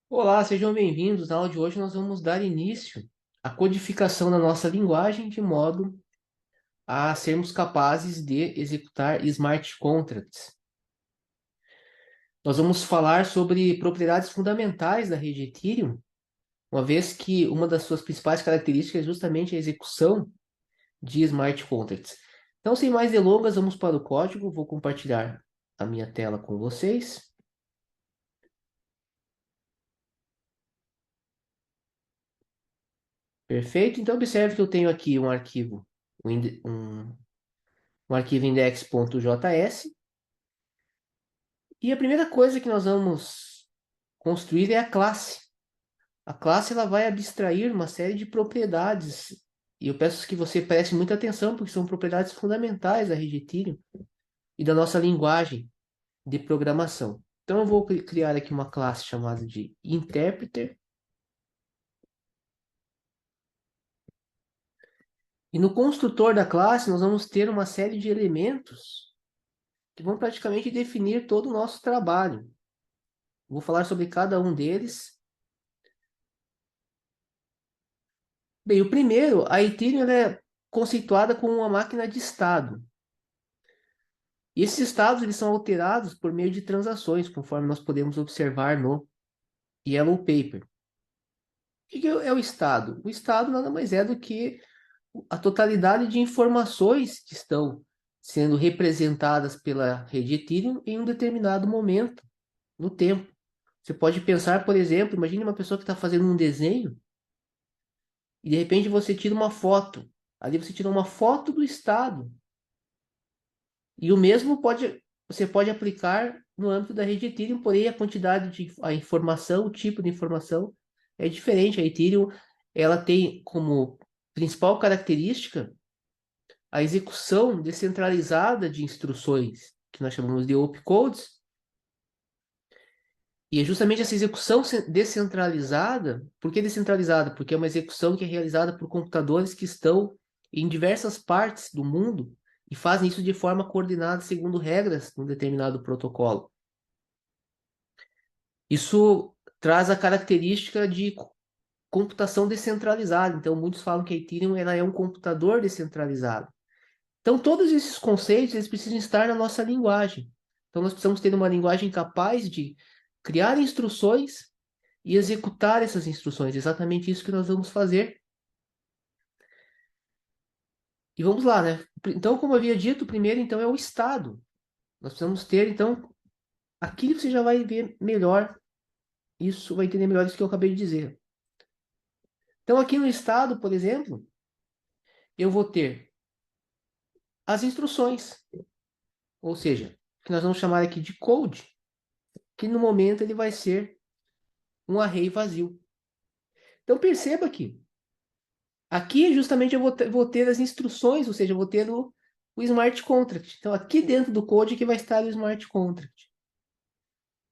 Olá, sejam bem-vindos. Na aula de hoje nós vamos dar início à codificação da nossa linguagem de modo a sermos capazes de executar smart contracts. Nós vamos falar sobre propriedades fundamentais da rede Ethereum, uma vez que uma das suas principais características é justamente a execução de smart contracts. Então, sem mais delongas, vamos para o código. Vou compartilhar a minha tela com vocês. Perfeito. Então, observe que eu tenho aqui um arquivo, um arquivo index.js. E a primeira coisa que nós vamos construir é a classe. A classe ela vai abstrair uma série de propriedades. E eu peço que você preste muita atenção, porque são propriedades fundamentais da rede Ethereum e da nossa linguagem de programação. Então eu vou criar aqui uma classe chamada de interpreter. E no construtor da classe nós vamos ter uma série de elementos que vão praticamente definir todo o nosso trabalho. Vou falar sobre cada um deles. Bem, o primeiro, a Ethereum ela é conceituada como uma máquina de estado. E esses estados eles são alterados por meio de transações, conforme nós podemos observar no Yellow Paper. O que é o estado? O estado nada mais é do que a totalidade de informações que estão sendo representadas pela rede Ethereum em um determinado momento no tempo. Você pode pensar, por exemplo, imagine uma pessoa que está fazendo um desenho e de repente você tira uma foto. Ali você tira uma foto do estado. E o mesmo você pode aplicar no âmbito da rede Ethereum, porém a quantidade a informação, o tipo de informação é diferente. A Ethereum, ela tem como principal característica a execução descentralizada de instruções, que nós chamamos de opcodes, e é justamente essa execução descentralizada. Por que descentralizada? Porque é uma execução que é realizada por computadores que estão em diversas partes do mundo e fazem isso de forma coordenada segundo regras de um determinado protocolo. Isso traz a característica de computação descentralizada. Então, muitos falam que a Ethereum ela é um computador descentralizado. Então, todos esses conceitos eles precisam estar na nossa linguagem. Então, nós precisamos ter uma linguagem capaz de criar instruções e executar essas instruções. Exatamente isso que nós vamos fazer. E vamos lá, né? Então, como eu havia dito, primeiro então é o estado. Nós precisamos ter, então, aqui você já vai ver melhor isso, vai entender melhor isso que eu acabei de dizer. Então, aqui no estado, por exemplo, eu vou ter as instruções, ou seja, que nós vamos chamar aqui de code, que no momento ele vai ser um array vazio. Então, perceba que aqui justamente vou ter as instruções, ou seja, eu vou ter o smart contract. Então, aqui dentro do code que vai estar o smart contract,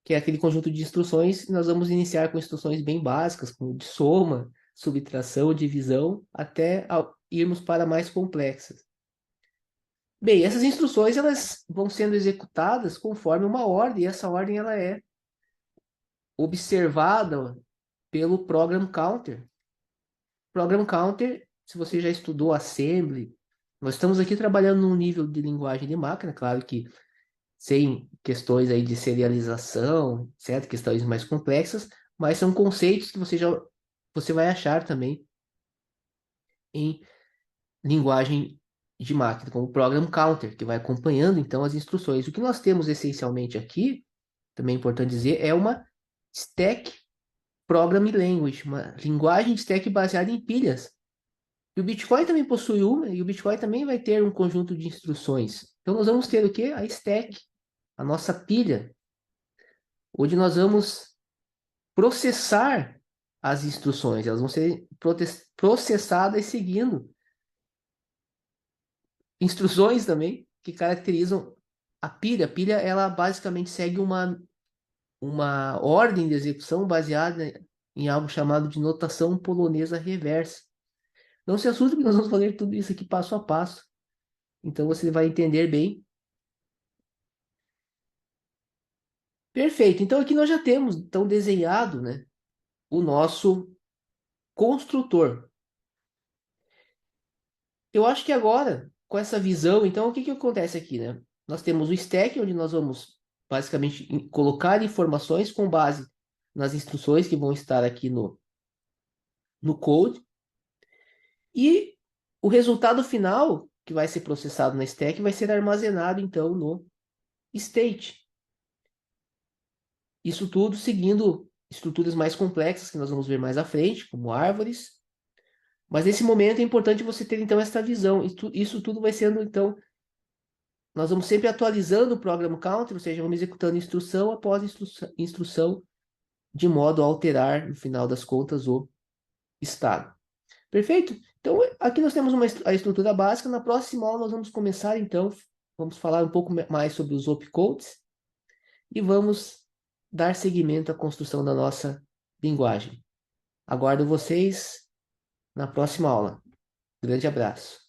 que é aquele conjunto de instruções. Nós vamos iniciar com instruções bem básicas, como de soma, subtração, divisão, até irmos para mais complexas. Bem, essas instruções elas vão sendo executadas conforme uma ordem, e essa ordem ela é observada pelo program counter. Program counter, se você já estudou assembly, nós estamos aqui trabalhando num nível de linguagem de máquina, claro que sem questões aí de serialização, certo? Questões mais complexas, mas são conceitos que você vai achar também em linguagem de máquina, como o program counter, que vai acompanhando então as instruções. O que nós temos essencialmente aqui, também é importante dizer, é uma stack programming language, uma linguagem de stack baseada em pilhas. E o Bitcoin também possui uma, e o Bitcoin também vai ter um conjunto de instruções. Então nós vamos ter o quê? A stack, a nossa pilha, onde nós vamos processar as instruções. Elas vão ser processadas seguindo instruções também que caracterizam a pilha. A pilha, ela basicamente segue uma ordem de execução baseada em algo chamado de notação polonesa reversa. Não se assuste que nós vamos fazer tudo isso aqui passo a passo. Então você vai entender bem. Perfeito. Então aqui nós já temos então desenhado, né, o nosso construtor. Eu acho que agora, com essa visão, então, o que que acontece aqui, né? Nós temos o stack, onde nós vamos basicamente colocar informações com base nas instruções que vão estar aqui no code, e o resultado final, que vai ser processado na stack, vai ser armazenado, então, no state. Isso tudo seguindo estruturas mais complexas, que nós vamos ver mais à frente, como árvores. Mas nesse momento é importante você ter, então, esta visão. Isso tudo vai sendo, então, nós vamos sempre atualizando o program counter, ou seja, vamos executando instrução após instrução, de modo a alterar, no final das contas, o estado. Perfeito? Então, aqui nós temos a estrutura básica. Na próxima aula, nós vamos começar, então, vamos falar um pouco mais sobre os opcodes e vamos dar seguimento à construção da nossa linguagem. Aguardo vocês na próxima aula. Grande abraço.